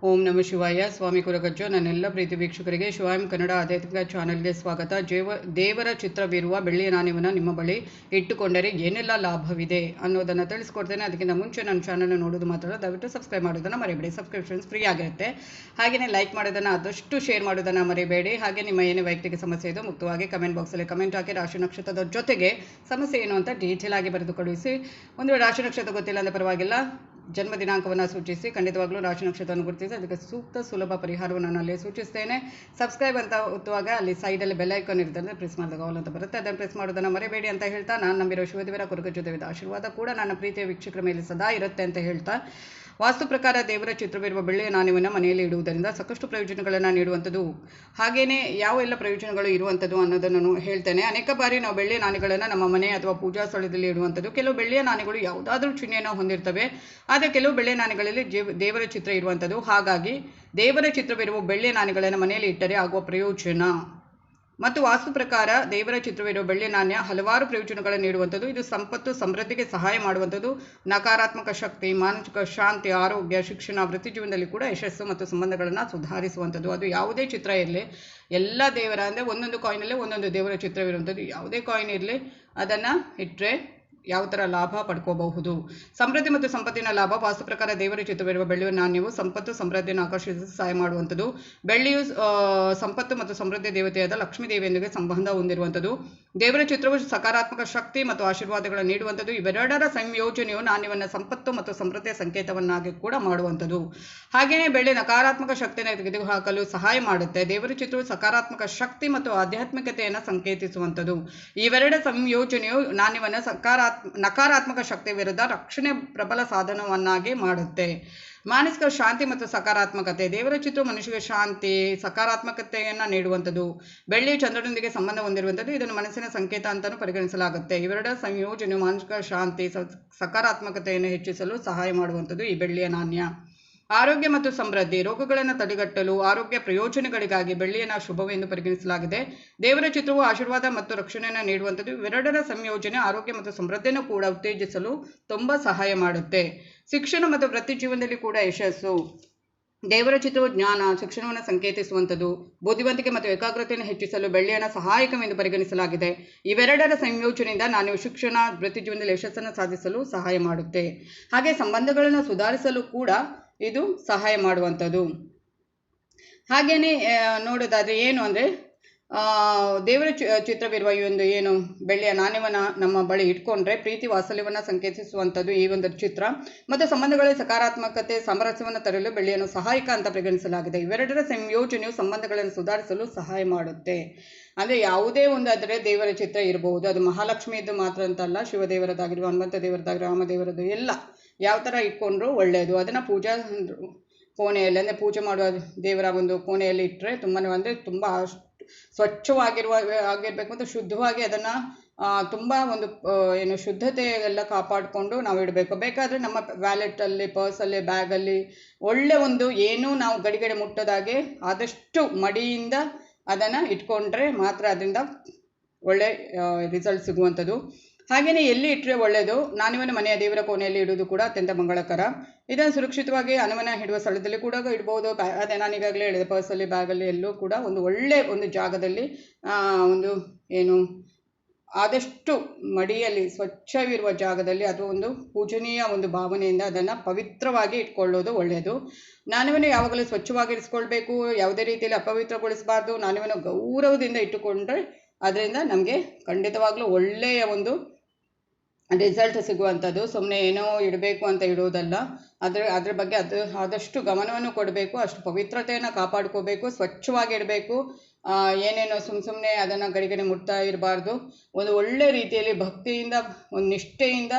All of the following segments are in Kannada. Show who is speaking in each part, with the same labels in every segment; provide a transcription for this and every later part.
Speaker 1: ಓಂ ನಮಃ ಶಿವಾಯ. ಸ್ವಾಮಿ ಕುಲಕಚ್ಚು. ನನ್ನೆಲ್ಲ ಪ್ರೀತಿ ವೀಕ್ಷಕರಿಗೆ ಶಿವಾಯಂ ಕನ್ನಡ ಆಧ್ಯಾತ್ಮಿಕ ಚಾನೆಲ್ಗೆ ಸ್ವಾಗತ. ದೇವರ ಚಿತ್ರವಿರುವ ಬೆಳ್ಳಿಯ ನಾಣ್ಯವನ್ನು ನಿಮ್ಮ ಬಳಿ ಇಟ್ಟುಕೊಂಡರೆ ಏನೆಲ್ಲ ಲಾಭವಿದೆ ಅನ್ನೋದನ್ನು ತಿಳಿಸ್ಕೊಡ್ತೇನೆ. ಅದಕ್ಕಿಂತ ಮುಂಚೆ ನನ್ನ ಚಾನಲ್ ನೋಡೋದು ಮಾತ್ರ ದಯವಿಟ್ಟು ಸಬ್ಸ್ಕ್ರೈಬ್ ಮಾಡೋದನ್ನು ಮರಿಬೇಡಿ. ಸಬ್ಸ್ಕ್ರಿಪ್ಷನ್ಸ್ ಫ್ರೀ ಆಗಿರುತ್ತೆ. ಹಾಗೆಯೇ ಲೈಕ್ ಮಾಡೋದನ್ನು ಆದಷ್ಟು ಶೇರ್ ಮಾಡೋದನ್ನು ಮರಿಬೇಡಿ. ಹಾಗೆ ನಿಮ್ಮ ಏನೇ ವೈಯಕ್ತಿಕ ಸಮಸ್ಯೆ ಇದು ಮುಕ್ತವಾಗಿ ಕಮೆಂಟ್ ಬಾಕ್ಸಲ್ಲಿ ಕಮೆಂಟ್ ಹಾಕಿ ರಾಶಿ ನಕ್ಷತ್ರದ ಜೊತೆಗೆ ಸಮಸ್ಯೆ ಏನು ಅಂತ ಡೀಟೇಲ್ ಆಗಿ ಬರೆದು ಕಳುಹಿಸಿ. ಒಂದು ವೇಳೆ ರಾಶಿ ನಕ್ಷತ್ರ ಗೊತ್ತಿಲ್ಲ ಅಂದರೆ ಪರವಾಗಿಲ್ಲ, ಜನ್ಮ ದಿನಾಂಕವನ್ನು ಸೂಚಿಸಿ ಖಂಡಿತವಾಗ್ಲೂ ರಾಶಿ ನಕ್ಷತ್ರವನ್ನು ಗುರುತಿಸಿ ಅದಕ್ಕೆ ಸೂಕ್ತ ಸುಲಭ ಪರಿಹಾರವನ್ನು ನಾನು ಅಲ್ಲಿ ಸೂಚಿಸ್ತೇನೆ. ಸಬ್ಸ್ಕ್ರೈಬ್ ಅಂತ ಒತ್ತುವಾಗ ಅಲ್ಲಿ ಸೈಡಲ್ಲಿ ಬೆಲ್ ಐಕಾನ್ ಇರ್ತದೆ, ಪ್ರೆಸ್ ಮಾಡಿದಾಗ ಆಲ್ ಅಂತ ಬರುತ್ತೆ. ಅದನ್ನು ಪ್ರೆಸ್ ಮಾಡೋದನ್ನು ಮರಿಬೇಡಿ ಅಂತ ಹೇಳ್ತಾ, ನಾನು ನಂಬಿರೋ ಶಿವದೇವರ ಕುಲಕಚ್ಚು ದೇವರ ಆಶೀರ್ವಾದ ಕೂಡ ನನ್ನ ಪ್ರೀತಿಯ ವೀಕ್ಷಕರ ಮೇಲೆ ಸದಾ ಇರುತ್ತೆ ಅಂತ ಹೇಳ್ತಾ, ವಾಸ್ತು ಪ್ರಕಾರ ದೇವರ ಚಿತ್ರವಿರುವ ಬೆಳ್ಳಿಯ ನಾಣ್ಯವನ್ನು ಮನೆಯಲ್ಲಿ ಇಡುವುದರಿಂದ ಸಾಕಷ್ಟು ಪ್ರಯೋಜನಗಳನ್ನು ನೀಡುವಂಥದ್ದು. ಹಾಗೆಯೇ ಯಾವ ಎಲ್ಲ ಪ್ರಯೋಜನಗಳು ಇರುವಂಥದ್ದು ಅನ್ನೋದನ್ನು ಹೇಳ್ತೇನೆ. ಅನೇಕ ಬಾರಿ ನಾವು ಬೆಳ್ಳಿಯ ನಾಣ್ಯಗಳನ್ನು ನಮ್ಮ ಮನೆ ಅಥವಾ ಪೂಜಾ ಸ್ಥಳದಲ್ಲಿ ಇಡುವಂಥದ್ದು. ಕೆಲವು ಬೆಳ್ಳಿಯ ನಾಣ್ಯಗಳು ಯಾವುದಾದ್ರೂ ಚಿಹ್ನೆಯನ್ನು ಹೊಂದಿರ್ತವೆ, ಆದರೆ ಕೆಲವು ಬೆಳ್ಳಿಯ ನಾಣ್ಯಗಳಲ್ಲಿ ದೇವರ ಚಿತ್ರ ಇರುವಂಥದ್ದು. ಹಾಗಾಗಿ ದೇವರ ಚಿತ್ರವಿರುವ ಬೆಳ್ಳಿಯ ನಾಣ್ಯಗಳನ್ನು ಮನೆಯಲ್ಲಿ ಇಟ್ಟರೆ ಆಗುವ ಪ್ರಯೋಜನ ಮತ್ತು ವಾಸ್ತು ಪ್ರಕಾರ ದೇವರ ಚಿತ್ರವಿರುವ ಬೆಳ್ಳಿ ನಾಣ್ಯ ಹಲವಾರು ಪ್ರಯೋಜನಗಳನ್ನು ನೀಡುವಂಥದ್ದು. ಇದು ಸಂಪತ್ತು ಸಮೃದ್ಧಿಗೆ ಸಹಾಯ ಮಾಡುವಂಥದ್ದು. ನಕಾರಾತ್ಮಕ ಶಕ್ತಿ, ಮಾನಸಿಕ ಶಾಂತಿ, ಆರೋಗ್ಯ, ಶಿಕ್ಷಣ, ವೃತ್ತಿ ಜೀವನದಲ್ಲಿ ಕೂಡ ಯಶಸ್ಸು ಮತ್ತು ಸಂಬಂಧಗಳನ್ನು ಸುಧಾರಿಸುವಂಥದ್ದು. ಅದು ಯಾವುದೇ ಚಿತ್ರ ಇರಲಿ, ಎಲ್ಲ ದೇವರ ಅಂದರೆ ಒಂದೊಂದು ಕಾಯಿನಲ್ಲೇ ಒಂದೊಂದು ದೇವರ ಚಿತ್ರವಿರುವಂಥದ್ದು. ಯಾವುದೇ ಕಾಯಿನ್ ಇರಲಿ, ಅದನ್ನು ಇಟ್ಟರೆ ಯಾವ ಥರ ಲಾಭ ಪಡ್ಕೋಬಹುದು. ಸಮೃದ್ಧಿ ಮತ್ತು ಸಂಪತ್ತಿನ ಲಾಭ. ವಾಸ್ತು ಪ್ರಕಾರ ದೇವರ ಚಿತ್ರವಿರುವ ಬೆಳ್ಳಿಯ ನಾಣ್ಯವು ಸಂಪತ್ತು ಸಮೃದ್ಧಿಯನ್ನು ಆಕರ್ಷಿಸಲು ಸಹಾಯ ಮಾಡುವಂಥದ್ದು. ಬೆಳ್ಳಿಯು ಸಂಪತ್ತು ಮತ್ತು ಸಮೃದ್ಧಿ ದೇವತೆಯಾದ ಲಕ್ಷ್ಮೀ ದೇವಿಯೊಂದಿಗೆ ಸಂಬಂಧ ಹೊಂದಿರುವಂಥದ್ದು. ದೇವರ ಚಿತ್ರವು ಸಕಾರಾತ್ಮಕ ಶಕ್ತಿ ಮತ್ತು ಆಶೀರ್ವಾದಗಳನ್ನು ನೀಡುವಂಥದ್ದು. ಇವೆರಡರ ಸಂಯೋಜನೆಯು ನಾಣ್ಯವನ್ನು ಸಂಪತ್ತು ಮತ್ತು ಸಮೃದ್ಧಿಯ ಸಂಕೇತವನ್ನಾಗಿ ಕೂಡ ಮಾಡುವಂಥದ್ದು. ಹಾಗೆಯೇ ಬೆಳ್ಳಿ ನಕಾರಾತ್ಮಕ ಶಕ್ತಿಯನ್ನು ತೆಗೆದುಹಾಕಲು ಸಹಾಯ ಮಾಡುತ್ತೆ. ದೇವರ ಚಿತ್ರವು ಸಕಾರಾತ್ಮಕ ಶಕ್ತಿ ಮತ್ತು ಆಧ್ಯಾತ್ಮಿಕತೆಯನ್ನು ಸಂಕೇತಿಸುವಂಥದ್ದು. ಇವೆರಡ ಸಂಯೋಜನೆಯು ನಾಣ್ಯವನ್ನು ನಕಾರಾತ್ಮಕ ಶಕ್ತಿ ವಿರುದ್ಧ ರಕ್ಷಣೆ ಪ್ರಬಲ ಸಾಧನವನ್ನಾಗಿ ಮಾಡುತ್ತೆ. ಮಾನಸಿಕ ಶಾಂತಿ ಮತ್ತು ಸಕಾರಾತ್ಮಕತೆ. ದೇವರ ಚಿತ್ರವು ಮನುಷ್ಯಗೆ ಶಾಂತಿ, ಸಕಾರಾತ್ಮಕತೆಯನ್ನು ನೀಡುವಂಥದ್ದು. ಬೆಳ್ಳಿಯು ಚಂದ್ರನೊಂದಿಗೆ ಸಂಬಂಧ ಹೊಂದಿರುವಂಥದ್ದು. ಇದನ್ನು ಮನಸ್ಸಿನ ಸಂಕೇತ ಅಂತಲೂ ಪರಿಗಣಿಸಲಾಗುತ್ತೆ. ಇವೆರಡ ಸಂಯೋಜನೆಯು ಮಾನಸಿಕ ಶಾಂತಿ, ಸಕಾರಾತ್ಮಕತೆಯನ್ನು ಹೆಚ್ಚಿಸಲು ಸಹಾಯ ಮಾಡುವಂಥದ್ದು ಈ ಬೆಳ್ಳಿಯ ನಾಣ್ಯ. ಆರೋಗ್ಯ ಮತ್ತು ಸಮೃದ್ಧಿ. ರೋಗಗಳನ್ನು ತಡೆಗಟ್ಟಲು ಆರೋಗ್ಯ ಪ್ರಯೋಜನಗಳಿಗಾಗಿ ಬೆಳ್ಳಿಯನ್ನು ಶುಭವೆಂದು ಪರಿಗಣಿಸಲಾಗಿದೆ. ದೇವರ ಚಿತ್ರವು ಆಶೀರ್ವಾದ ಮತ್ತು ರಕ್ಷಣೆಯನ್ನು ನೀಡುವಂಥದ್ದು. ಇವೆರಡರ ಸಂಯೋಜನೆ ಆರೋಗ್ಯ ಮತ್ತು ಸಮೃದ್ಧಿಯನ್ನು ಕೂಡ ಉತ್ತೇಜಿಸಲು ತುಂಬ ಸಹಾಯ ಮಾಡುತ್ತೆ. ಶಿಕ್ಷಣ ಮತ್ತು ವೃತ್ತಿ ಜೀವನದಲ್ಲಿ ಕೂಡ ಯಶಸ್ಸು. ದೇವರ ಚಿತ್ರವು ಜ್ಞಾನ, ಶಿಕ್ಷಣವನ್ನು ಸಂಕೇತಿಸುವಂಥದ್ದು. ಬುದ್ಧಿವಂತಿಕೆ ಮತ್ತು ಏಕಾಗ್ರತೆಯನ್ನು ಹೆಚ್ಚಿಸಲು ಬೆಳ್ಳಿಯನ್ನು ಸಹಾಯಕವೆಂದು ಪರಿಗಣಿಸಲಾಗಿದೆ. ಇವೆರಡರ ಸಂಯೋಜನೆಯಿಂದ ನಾನು ಶಿಕ್ಷಣ, ವೃತ್ತಿ ಜೀವನದಲ್ಲಿ ಯಶಸ್ಸನ್ನು ಸಾಧಿಸಲು ಸಹಾಯ ಮಾಡುತ್ತೆ. ಹಾಗೆ ಸಂಬಂಧಗಳನ್ನು ಸುಧಾರಿಸಲು ಕೂಡ ಇದು ಸಹಾಯ ಮಾಡುವಂಥದ್ದು. ಹಾಗೆಯೇ ನೋಡೋದಾದರೆ ಏನು ಅಂದರೆ, ದೇವರ ಚಿತ್ರವಿರುವ ಈ ಒಂದು ಏನು ಬೆಳ್ಳಿಯ ನಾಣ್ಯವನ್ನು ನಮ್ಮ ಬಳಿ ಇಟ್ಕೊಂಡ್ರೆ ಪ್ರೀತಿ ವಾತ್ಸಲ್ಯವನ್ನು ಸಂಕೇತಿಸುವಂಥದ್ದು ಈ ಒಂದು ಚಿತ್ರ. ಮತ್ತು ಸಂಬಂಧಗಳ ಸಕಾರಾತ್ಮಕತೆ, ಸಾಮರಸ್ಯವನ್ನು ತರಲು ಬೆಳ್ಳಿಯನ್ನು ಸಹಾಯಕ ಅಂತ ಪರಿಗಣಿಸಲಾಗಿದೆ. ಇವೆರಡರ ಸಂಯೋಜನೆಯು ಸಂಬಂಧಗಳನ್ನು ಸುಧಾರಿಸಲು ಸಹಾಯ ಮಾಡುತ್ತೆ. ಅಂದರೆ ಯಾವುದೇ ಒಂದು ಅದರ ದೇವರ ಚಿತ್ರ ಇರಬಹುದು. ಅದು ಮಹಾಲಕ್ಷ್ಮಿಯದ್ದು ಮಾತ್ರ ಅಂತಲ್ಲ, ಶಿವದೇವರದಾಗಿರುವ, ಹನುಮಂತ ದೇವರದಾಗಿರುವ, ರಾಮದೇವರದ್ದು ಎಲ್ಲ ಯಾವ ಥರ ಇಟ್ಕೊಂಡ್ರು ಒಳ್ಳೆಯದು. ಅದನ್ನು ಪೂಜಾ ಕೋಣೆಯಲ್ಲಿ ಅಂದರೆ ಪೂಜೆ ಮಾಡುವ ದೇವರ ಒಂದು ಕೋಣೆಯಲ್ಲಿ ಇಟ್ಟರೆ ತುಂಬ ಆಗಿರಬೇಕು ಮತ್ತು ಶುದ್ಧವಾಗಿ ಅದನ್ನು ತುಂಬ ಒಂದು ಏನು ಶುದ್ಧತೆ ಎಲ್ಲ ಕಾಪಾಡಿಕೊಂಡು ನಾವು ಇಡಬೇಕು. ಬೇಕಾದರೆ ನಮ್ಮ ವ್ಯಾಲೆಟಲ್ಲಿ, ಪರ್ಸಲ್ಲಿ, ಬ್ಯಾಗಲ್ಲಿ ಒಳ್ಳೆ ಒಂದು ಏನೂ ನಾವು ಗಡಿಗಡೆ ಮುಟ್ಟದಾಗೆ ಆದಷ್ಟು ಮಡಿಯಿಂದ ಅದನ್ನು ಇಟ್ಕೊಂಡ್ರೆ ಮಾತ್ರ ಅದರಿಂದ ಒಳ್ಳೆ ರಿಸಲ್ಟ್ ಸಿಗುವಂಥದ್ದು. ಹಾಗೆಯೇ ಎಲ್ಲಿ ಇಟ್ಟರೆ ಒಳ್ಳೆಯದು. ನಾಣ್ಯವನ್ನು ಮನೆಯ ದೇವರ ಕೋಣೆಯಲ್ಲಿ ಇಡುವುದು ಕೂಡ ಅತ್ಯಂತ ಮಂಗಳಕರ. ಇದನ್ನು ಸುರಕ್ಷಿತವಾಗಿ ಹಣವನ್ನು ಇಡುವ ಸ್ಥಳದಲ್ಲಿ ಕೂಡ ಇಡ್ಬೋದು. ಅದೇ ನಾನು ಈಗಾಗಲೇ ಹೇಳಿದೆ, ಪರ್ಸಲ್ಲಿ, ಬ್ಯಾಗಲ್ಲಿ ಎಲ್ಲೂ ಕೂಡ ಒಂದು ಒಳ್ಳೆ ಒಂದು ಜಾಗದಲ್ಲಿ ಒಂದು ಏನು ಆದಷ್ಟು ಮಡಿಯಲ್ಲಿ ಸ್ವಚ್ಛವಿರುವ ಜಾಗದಲ್ಲಿ ಅಥವಾ ಒಂದು ಪೂಜನೀಯ ಒಂದು ಭಾವನೆಯಿಂದ ಅದನ್ನು ಪವಿತ್ರವಾಗಿ ಇಟ್ಕೊಳ್ಳೋದು ಒಳ್ಳೆಯದು. ನಾಣ್ಯವನ್ನು ಯಾವಾಗಲೂ ಸ್ವಚ್ಛವಾಗಿರಿಸ್ಕೊಳ್ಬೇಕು. ಯಾವುದೇ ರೀತಿಯಲ್ಲಿ ಅಪವಿತ್ರಗೊಳಿಸಬಾರ್ದು. ನಾಣ್ಯವನ್ನು ಗೌರವದಿಂದ ಇಟ್ಟುಕೊಂಡ್ರೆ ಅದರಿಂದ ನಮಗೆ ಖಂಡಿತವಾಗ್ಲೂ ಒಳ್ಳೆಯ ಒಂದು ರಿಸಲ್ಟ್ ಸಿಗುವಂಥದ್ದು. ಸುಮ್ಮನೆ ಏನೋ ಇಡಬೇಕು ಅಂತ ಇಡೋದಲ್ಲ, ಅದ್ರ ಬಗ್ಗೆ ಆದಷ್ಟು ಗಮನವನ್ನು ಕೊಡಬೇಕು. ಅಷ್ಟು ಪವಿತ್ರತೆಯನ್ನು ಕಾಪಾಡ್ಕೋಬೇಕು, ಸ್ವಚ್ಛವಾಗಿ ಇಡಬೇಕು. ಏನೇನೋ ಸುಮ್ಮನೆ ಅದನ್ನು ಗಡಿಗಡೆ ಮುಟ್ತಾ ಇರಬಾರ್ದು. ಒಂದು ಒಳ್ಳೆ ರೀತಿಯಲ್ಲಿ ಭಕ್ತಿಯಿಂದ, ಒಂದು ನಿಷ್ಠೆಯಿಂದ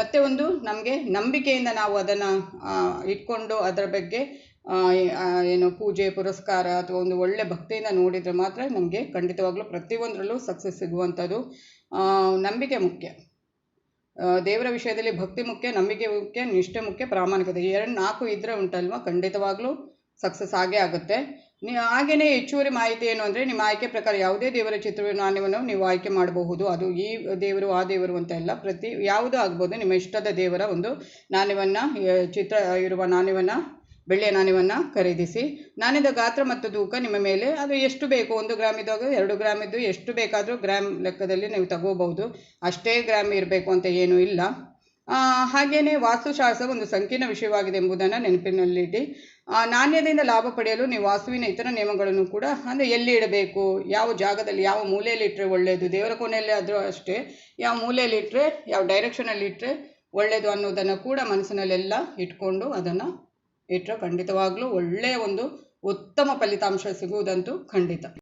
Speaker 1: ಮತ್ತು ಒಂದು ನಮಗೆ ನಂಬಿಕೆಯಿಂದ ನಾವು ಅದನ್ನು ಇಟ್ಕೊಂಡು ಅದರ ಬಗ್ಗೆ ಏನು ಪೂಜೆ ಪುರಸ್ಕಾರ ಅಥವಾ ಒಂದು ಒಳ್ಳೆ ಭಕ್ತಿಯಿಂದ ನೋಡಿದರೆ ಮಾತ್ರ ನಮಗೆ ಖಂಡಿತವಾಗ್ಲೂ ಪ್ರತಿಯೊಂದರಲ್ಲೂ ಸಕ್ಸಸ್ ಸಿಗುವಂಥದ್ದು. ನಂಬಿಕೆ ಮುಖ್ಯ. ದೇವರ ವಿಷಯದಲ್ಲಿ ಭಕ್ತಿ ಮುಖ್ಯ, ನಂಬಿಕೆ ಮುಖ್ಯ, ನಿಷ್ಠೆ ಮುಖ್ಯ, ಪ್ರಾಮಾಣಿಕತೆ. 4 ಇದ್ದರೆ ಉಂಟಲ್ವ ಖಂಡಿತವಾಗ್ಲೂ ಸಕ್ಸಸ್ ಆಗೇ ಆಗುತ್ತೆ. ಹಾಗೆಯೇ ಹೆಚ್ಚುವರಿ ಮಾಹಿತಿ ಏನು ಅಂದರೆ, ನಿಮ್ಮ ಆಯ್ಕೆ ಪ್ರಕಾರ ಯಾವುದೇ ದೇವರ ಚಿತ್ರವಿರುವ ನಾಣ್ಯವನ್ನು ನೀವು ಆಯ್ಕೆ ಮಾಡಬಹುದು. ಅದು ಈ ದೇವರು ಆ ದೇವರು ಅಂತ ಎಲ್ಲ ಯಾವುದೂ ಆಗ್ಬೋದು. ನಿಮ್ಮ ಇಷ್ಟದ ದೇವರ ಒಂದು ನಾಣ್ಯವನ್ನು, ಚಿತ್ರ ಇರುವ ನಾಣ್ಯವನ್ನು ಬೆಳ್ಳಿಯ ನಾಣ್ಯವನ್ನು ಖರೀದಿಸಿ. ನಾಣ್ಯದ ಗಾತ್ರ ಮತ್ತು ತೂಕ ನಿಮ್ಮ ಮೇಲೆ, ಅದು ಎಷ್ಟು ಬೇಕು, 1 ಗ್ರಾಮ್ ಇದ್ದಾಗ 2 ಗ್ರಾಮ್ ಇದ್ದು ಎಷ್ಟು ಬೇಕಾದರೂ ಗ್ರಾಮ್ ಲೆಕ್ಕದಲ್ಲಿ ನೀವು ತಗೋಬಹುದು. ಅಷ್ಟೇ ಗ್ರಾಮ್ ಇರಬೇಕು ಅಂತ ಏನೂ ಇಲ್ಲ. ಹಾಗೆಯೇ ವಾಸ್ತುಶಾಸ್ತ್ರ ಒಂದು ಸಂಕೀರ್ಣ ವಿಷಯವಾಗಿದೆ ಎಂಬುದನ್ನು ನೆನಪಿನಲ್ಲಿಡಿ. ನಾಣ್ಯದಿಂದ ಲಾಭ ಪಡೆಯಲು ನೀವು ವಾಸ್ತುವಿನ ಇತರ ನಿಯಮಗಳನ್ನು ಕೂಡ, ಅಂದರೆ ಎಲ್ಲಿ ಇಡಬೇಕು, ಯಾವ ಜಾಗದಲ್ಲಿ, ಯಾವ ಮೂಲೆಯಲ್ಲಿ ಇಟ್ಟರೆ ಒಳ್ಳೆಯದು, ದೇವರ ಕೋಣೆಯಲ್ಲಿ ಆದರೂ ಅಷ್ಟೇ ಯಾವ ಮೂಲೆಯಲ್ಲಿ ಇಟ್ಟರೆ, ಯಾವ ಡೈರೆಕ್ಷನಲ್ಲಿ ಇಟ್ಟರೆ ಒಳ್ಳೆಯದು ಅನ್ನೋದನ್ನು ಕೂಡ ಮನಸ್ಸಿನಲ್ಲೆಲ್ಲ ಇಟ್ಕೊಂಡು ಅದನ್ನು ಇಟ್ಟರೆ ಖಂಡಿತವಾಗ್ಲೂ ಒಳ್ಳೆಯ ಒಂದು ಉತ್ತಮ ಫಲಿತಾಂಶ ಸಿಗುವುದಂತೂ ಖಂಡಿತ.